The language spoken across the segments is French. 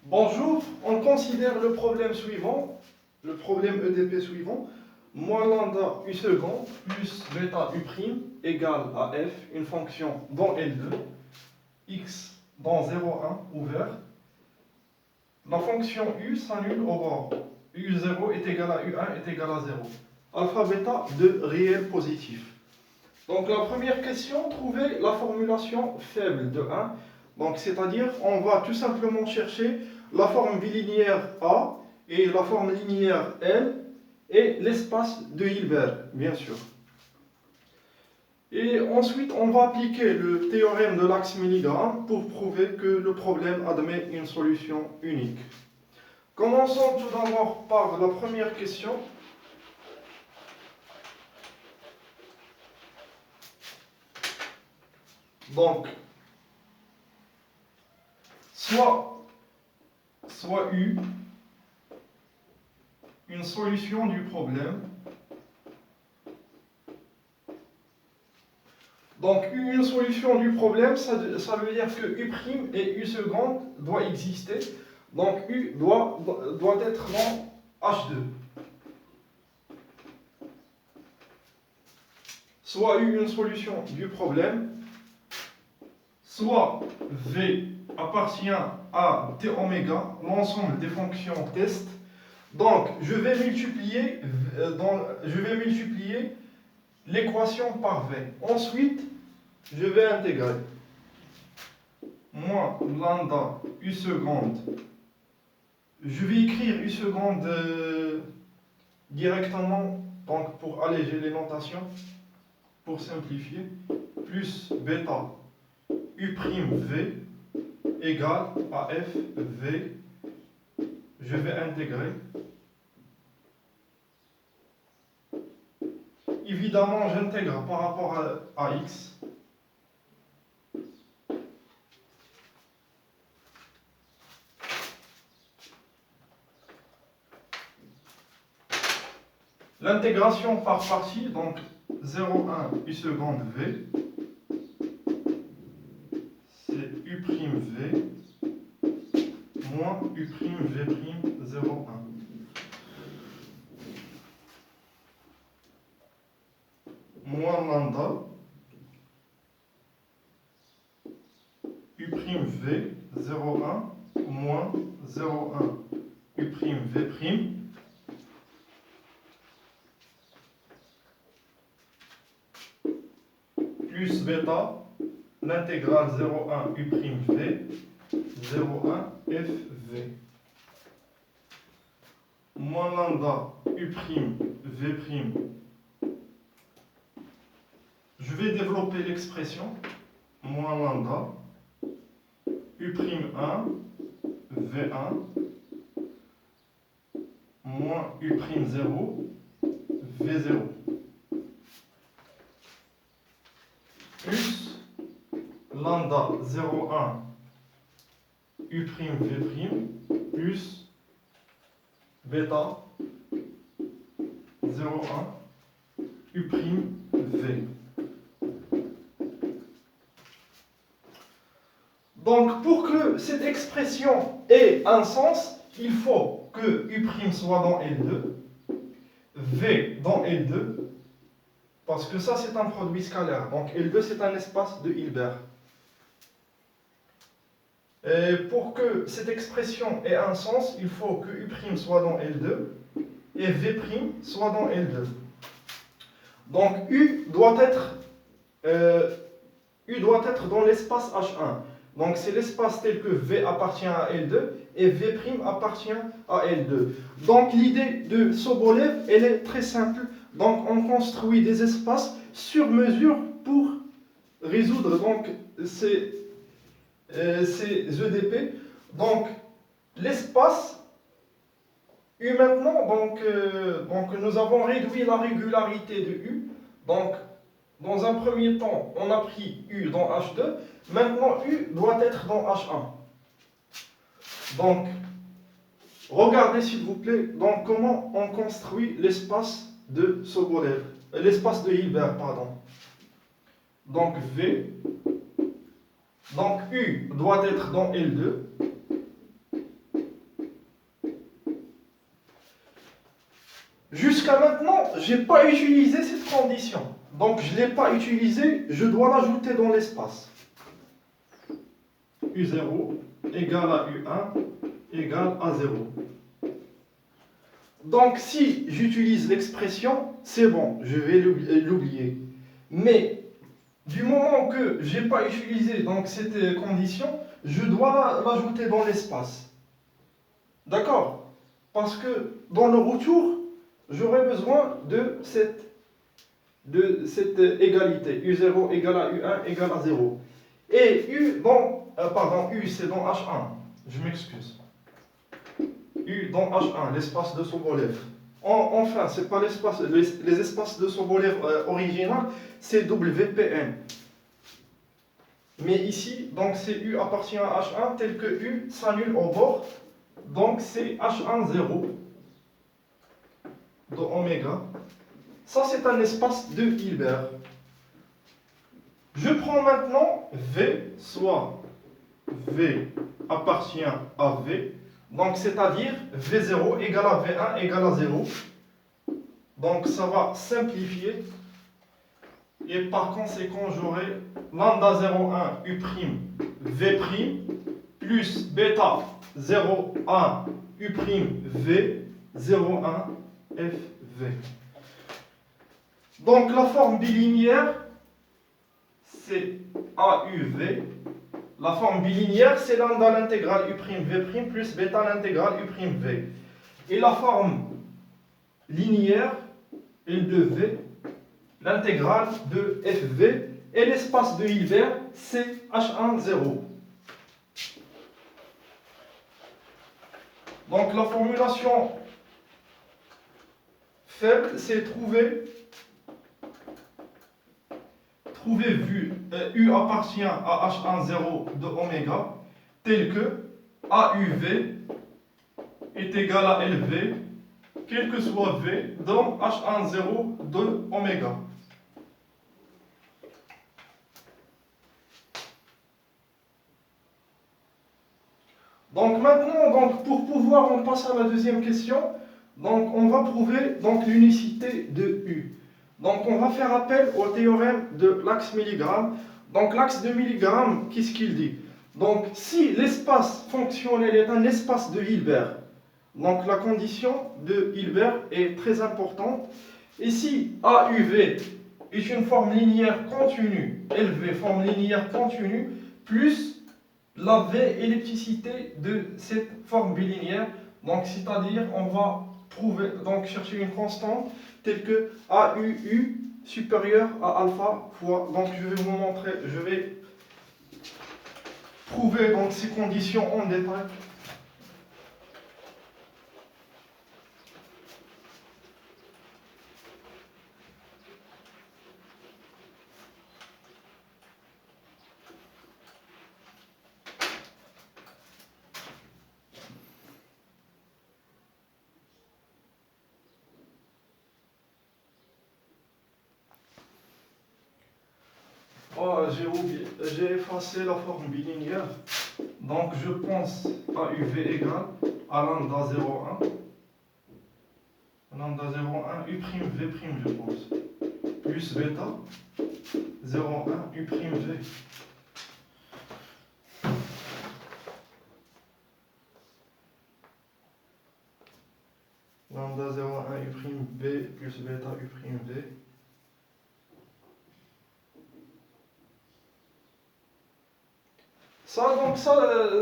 Bonjour, on considère le problème suivant, le problème EDP suivant, moins lambda u second plus bêta u prime égale à f, une fonction dans L2, x dans 0,1 ouvert. La fonction u s'annule au bord. u0 est égal à u1 est égal à 0. Alpha bêta de réel positif. Donc la première question, trouver la formulation faible de 1. Donc c'est-à-dire, on va tout simplement chercher la forme bilinéaire A et la forme linéaire L et l'espace de Hilbert, bien sûr. Et ensuite, on va appliquer le théorème de l'axe milligramme pour prouver que le problème admet une solution unique. Commençons tout d'abord par la première question. Donc, soit U, une solution du problème. Donc, une solution du problème, ça veut dire que U' et U seconde doivent exister. Donc, U doit être dans H2. Soit U une solution du problème, soit V appartient à T oméga, l'ensemble des fonctions test. Donc, je vais multiplier l'équation par V. Ensuite, je vais intégrer moins lambda U seconde. Je vais écrire U seconde directement, donc pour alléger les notations, pour simplifier, plus bêta U' V égale à F V. Je vais intégrer. Évidemment, j'intègre par rapport à x. L'intégration par partie, donc 0,1 U seconde V, c'est U' V moins U' V' 0,1. Moins lambda U' V 0,1 moins 0,1 U' V' plus bêta, l'intégrale 0,1 U' V 0,1 F V moins lambda U' V'. Je vais développer l'expression moins lambda U'1 V1 moins U'0 V0 plus lambda 0,1 U' V' plus bêta 0,1 U' V. Donc, pour que cette expression ait un sens, il faut que U' soit dans L2, V dans L2, parce que ça c'est un produit scalaire. Donc L2 c'est un espace de Hilbert. Et pour que cette expression ait un sens, il faut que U' soit dans L2 et V' soit dans L2. Donc U doit être dans l'espace H1. Donc c'est l'espace tel que V appartient à L2 et V' appartient à L2. Donc l'idée de Sobolev, elle est très simple. Donc on construit des espaces sur mesure pour résoudre donc ces EDP. Donc l'espace U maintenant, donc nous avons réduit la régularité de U. Donc dans un premier temps, on a pris U dans H2. Maintenant, U doit être dans H1. Donc, regardez s'il vous plaît donc, comment on construit l'espace de Sobolev, l'espace de Hilbert, pardon. Donc V, donc U doit être dans L2, Jusqu'à maintenant, je n'ai pas utilisé cette condition. Donc, je ne l'ai pas utilisée, je dois l'ajouter dans l'espace. U0 égale à U1 égale à 0. Donc, si j'utilise l'expression, c'est bon, je vais l'oublier. Mais, du moment que je n'ai pas utilisé donc, cette condition, je dois l'ajouter dans l'espace. D'accord? Parce que dans le retour, j'aurai besoin de cette égalité. U0 égale à U1 égale à 0. Et U c'est dans H1. Je m'excuse. U dans H1, l'espace de Sobolev. Enfin, ce n'est pas l'espace, les espaces de Sobolev original, c'est WPN. Mais ici, donc c'est U appartient à H1, tel que U s'annule au bord. Donc c'est H1 0 de oméga. Ça, c'est un espace de Hilbert. Je prends maintenant V, soit V appartient à V. Donc, c'est-à-dire V0 égale à V1 égale à 0. Donc, ça va simplifier. Et par conséquent, j'aurai lambda 0,1 U' V' plus bêta 0,1 U' V 0,1 FV. Donc, la forme bilinéaire, c'est AUV. La forme bilinéaire, c'est lambda l'intégrale U'V' plus bêta l'intégrale U'V. Et la forme linéaire, L de V, l'intégrale de FV. Et l'espace de Hilbert, c'est H1, 0. Donc la formulation faible, c'est trouver vu U appartient à H1, 0 de oméga, tel que AUV est égal à LV, quel que soit V, dans H1, 0 de oméga. Donc maintenant, pour pouvoir, on passe à la deuxième question. Donc on va prouver l'unicité de U. Donc on va faire appel au théorème de l'axe milligramme. Donc l'axe de milligramme, qu'est-ce qu'il dit? Donc si l'espace fonctionnel est un espace de Hilbert, donc la condition de Hilbert est très importante. Et si AUV est une forme linéaire continue, LV forme linéaire continue, plus la V ellipticité de cette forme bilinéaire, donc c'est-à-dire on va chercher une constante telle que AUU supérieure à alpha fois, donc je vais vous montrer, je vais prouver donc ces conditions en détail. Oh, j'ai effacé la forme bilinéaire. Donc je pense à UV égale à lambda 0,1. Lambda 0,1 U'V', je pense. Plus bêta 0,1 U'V. Lambda 0,1 U'V plus bêta U'V.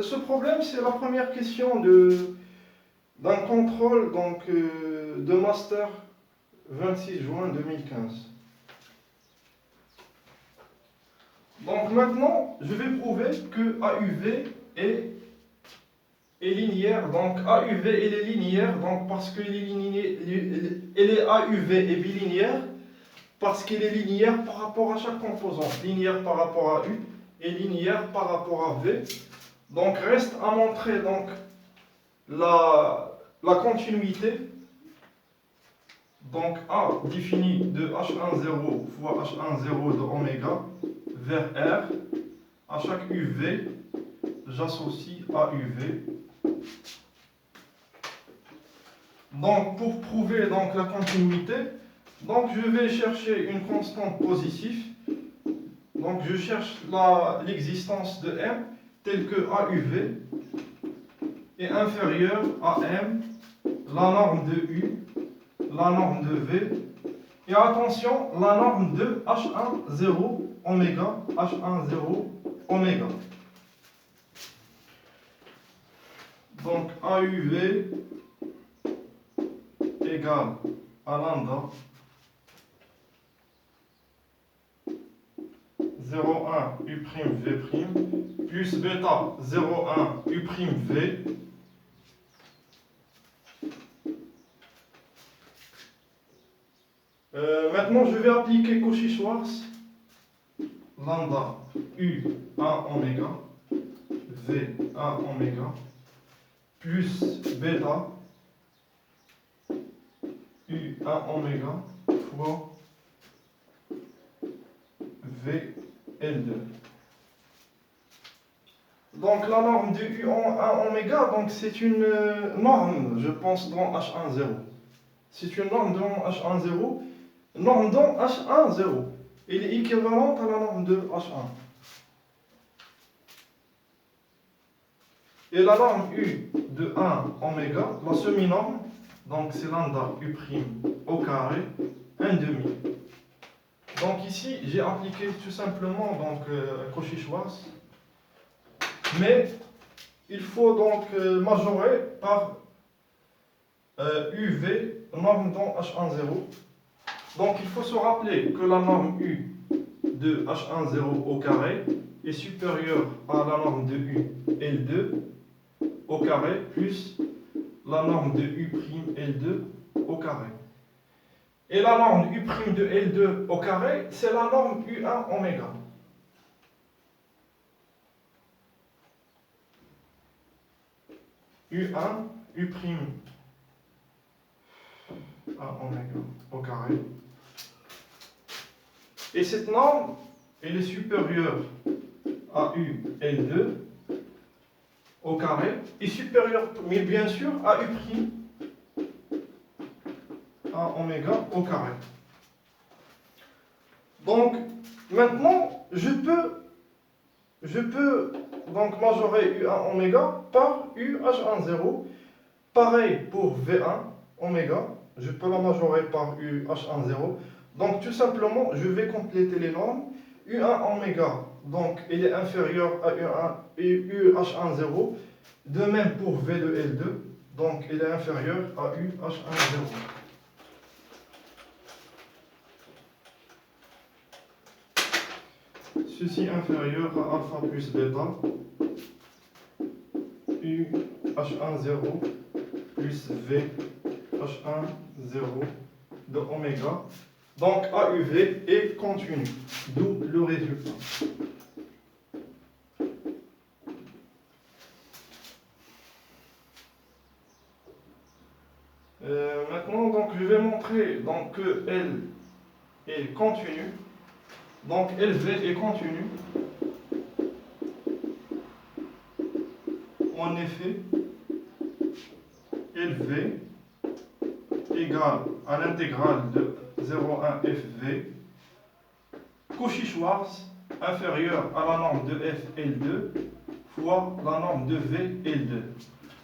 Ce problème, c'est la première question d'un contrôle de master 26 juin 2015. Donc maintenant, je vais prouver que AUV est linéaire. Donc AUV elle est linéaire, donc parce qu'elle est AUV est bilinéaire, parce qu'elle est linéaire par rapport à chaque composante, linéaire par rapport à U et linéaire par rapport à V. Donc reste à montrer la continuité. Donc A défini de H10 fois H10 de oméga vers R. À chaque UV, j'associe AUV. Donc, pour prouver donc, la continuité, donc, je vais chercher une constante positive. Donc, je cherche l'existence de M telle que AUV est inférieure à M, la norme de U, la norme de V, et attention, la norme de H1 0 oméga, H1 0 oméga. Donc AUV égale à lambda 0,1 U'V' plus bêta 0,1 U'V. Maintenant, je vais appliquer Cauchy-Schwarz. Lambda U1 oméga V1 oméga plus bêta U1 oméga fois VL2. Donc la norme de U1 oméga, donc c'est une norme, je pense, dans H10. C'est une norme dans H10, norme dans H10. Elle est équivalente à la norme de H1. Et la norme U de 1 oméga, la semi-norme, donc c'est lambda U' au carré, 1 demi. Donc ici, j'ai appliqué tout simplement Cauchy-Schwarz. Mais il faut donc majorer par UV, norme dans H10. Donc il faut se rappeler que la norme U de H10 au carré est supérieure à la norme de U L2 au carré plus la norme de U' L2 au carré. Et la norme U' de L2 au carré, c'est la norme U1 oméga. U1, U' A oméga au carré. Et cette norme, elle est supérieure à U L2 au carré et supérieure, mais bien sûr, à U' A oméga au carré. Donc, maintenant, je peux donc majorer U1 oméga par UH10. Pareil pour V1 oméga, je peux la majorer par UH10. Donc tout simplement, je vais compléter les normes. U1 oméga, donc il est inférieur à U1 et UH10. De même pour V de L2, donc il est inférieur à UH10. Ceci inférieur à alpha plus bêta, UH10 plus V H10 de oméga. Donc AUV est continu, d'où le résultat. Maintenant, donc, je vais montrer donc, que L est continu. Donc LV est continu. En effet, LV égale à l'intégrale de 0,1 FV, Cauchy-Schwarz inférieur à la norme de FL2 fois la norme de VL2.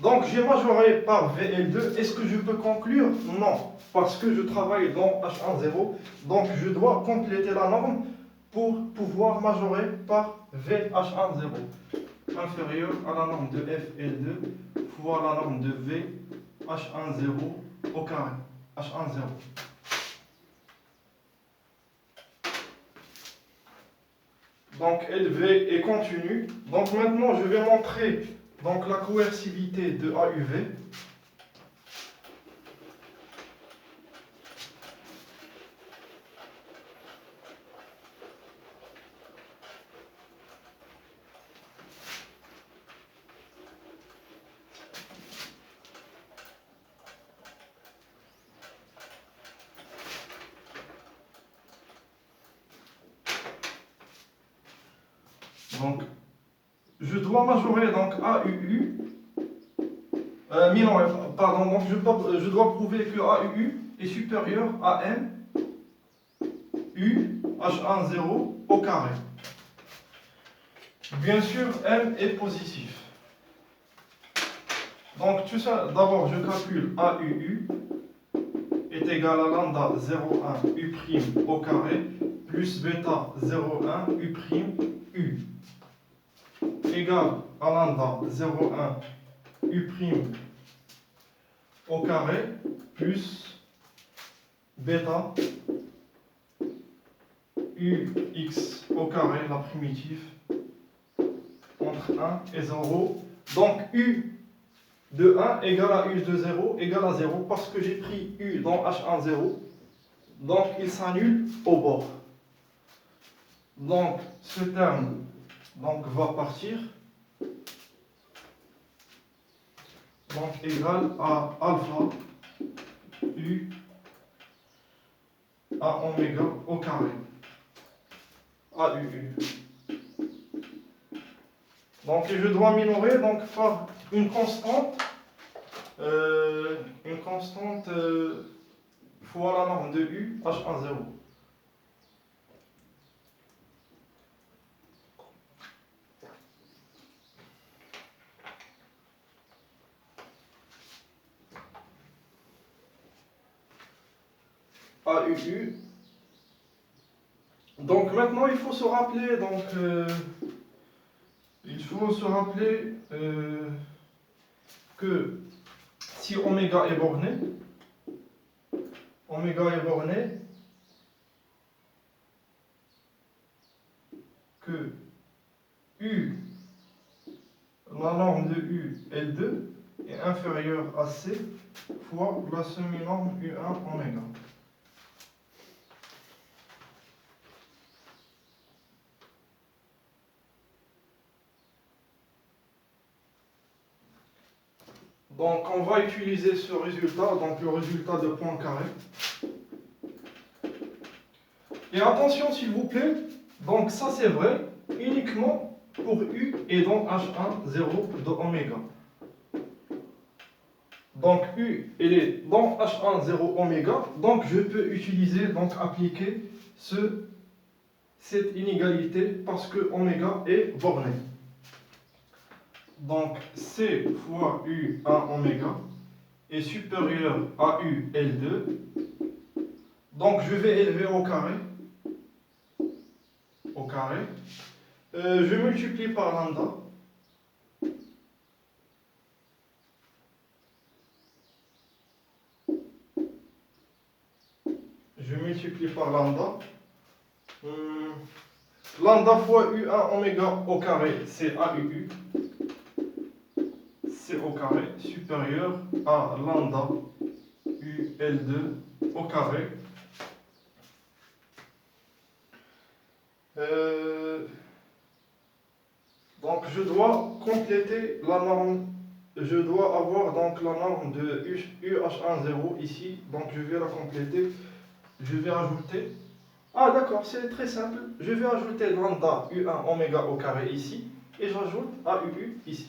Donc j'ai majoré par VL2. Est-ce que je peux conclure? Non, parce que je travaille dans H10. Donc je dois compléter la norme pour pouvoir majorer par VH10 inférieur à la norme de FL2 fois la norme de VH10 au carré. H10. Donc LV est continu. Donc maintenant je vais montrer donc, la coercivité de AUV. Donc, je dois majorer donc AUU Minoré, pardon, donc je dois prouver que AUU est supérieur à M U H10 au carré. Bien sûr, M est positif. Donc, tout ça, d'abord, je calcule AUU est égal à lambda 0,1 U' au carré plus bêta 0,1 U' U égal à lambda 0,1 U' au carré plus bêta ux au carré, la primitive, entre 1 et 0. Donc u de 1 égale à u de 0 égale à 0 parce que j'ai pris u dans H1 0. Donc il s'annule au bord. Donc ce terme va partir. Donc égal à alpha u à oméga au carré. AUU. Donc je dois minorer par une constante fois la norme de U H10. AUU. Donc maintenant il faut se rappeler que si oméga est borné, que U, la norme de U L2 est inférieure à C fois la semi-norme U1 oméga. Donc on va utiliser ce résultat, donc le résultat de Poincaré. Et attention s'il vous plaît, donc ça c'est vrai uniquement pour U et dans H1 0 de oméga. Donc U elle est dans H1 0 oméga, donc je peux utiliser, appliquer cette inégalité parce que oméga est borné. Donc C fois U1 oméga est supérieur à U L2. Donc je vais élever au carré. Je multiplie par lambda. Lambda fois U1 oméga au carré, c'est AUU. C'est au carré supérieur à lambda UL2 au carré. Donc je dois compléter la norme. Je dois avoir la norme de UH10 ici. Donc je vais la compléter. Je vais ajouter. Ah d'accord, c'est très simple. Je vais ajouter lambda U1 oméga au carré ici. Et j'ajoute AUU ici.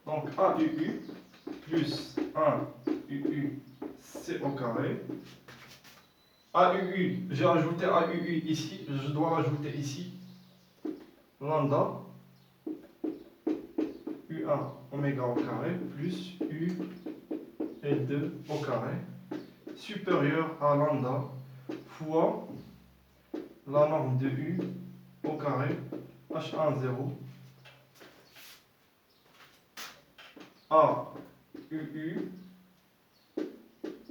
Donc AUU plus 1 UU C au carré. AUU, j'ai ajouté AUU ici, je dois rajouter ici lambda U1 oméga au carré plus U L2 au carré supérieur à lambda fois la norme de U au carré H1 0 AUU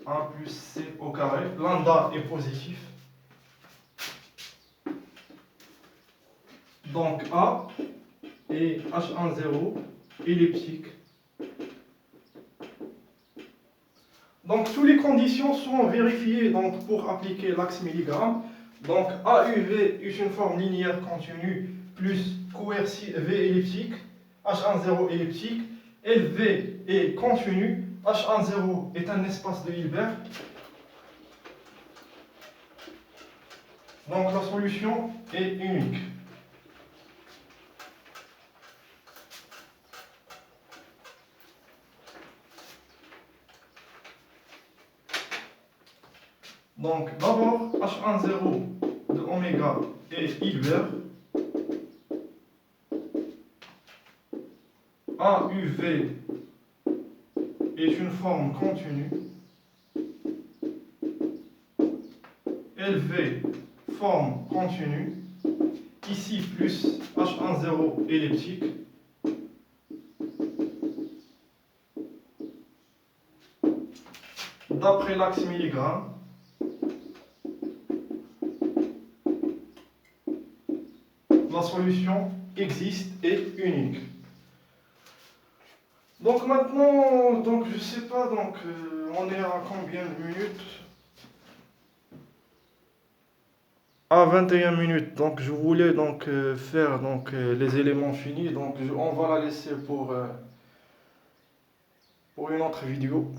1 plus C au carré. Lambda est positif. Donc A et H1 0 elliptique. Donc toutes les conditions sont vérifiées pour appliquer l'axe milligramme. Donc AUV est une forme linéaire continue plus coercive V elliptique, H1 0 elliptique, LV est continu, H1 0 est un espace de Hilbert. Donc la solution est unique. Donc d'abord, H10 de oméga est Hilbert. AUV est une forme continue. LV, forme continue. Ici, plus H10 elliptique. D'après l'axe milligramme, la solution existe et unique. Donc maintenant, je sais pas, on est à combien de minutes? À 21 minutes. Donc je voulais faire les éléments finis. On va la laisser pour une autre vidéo.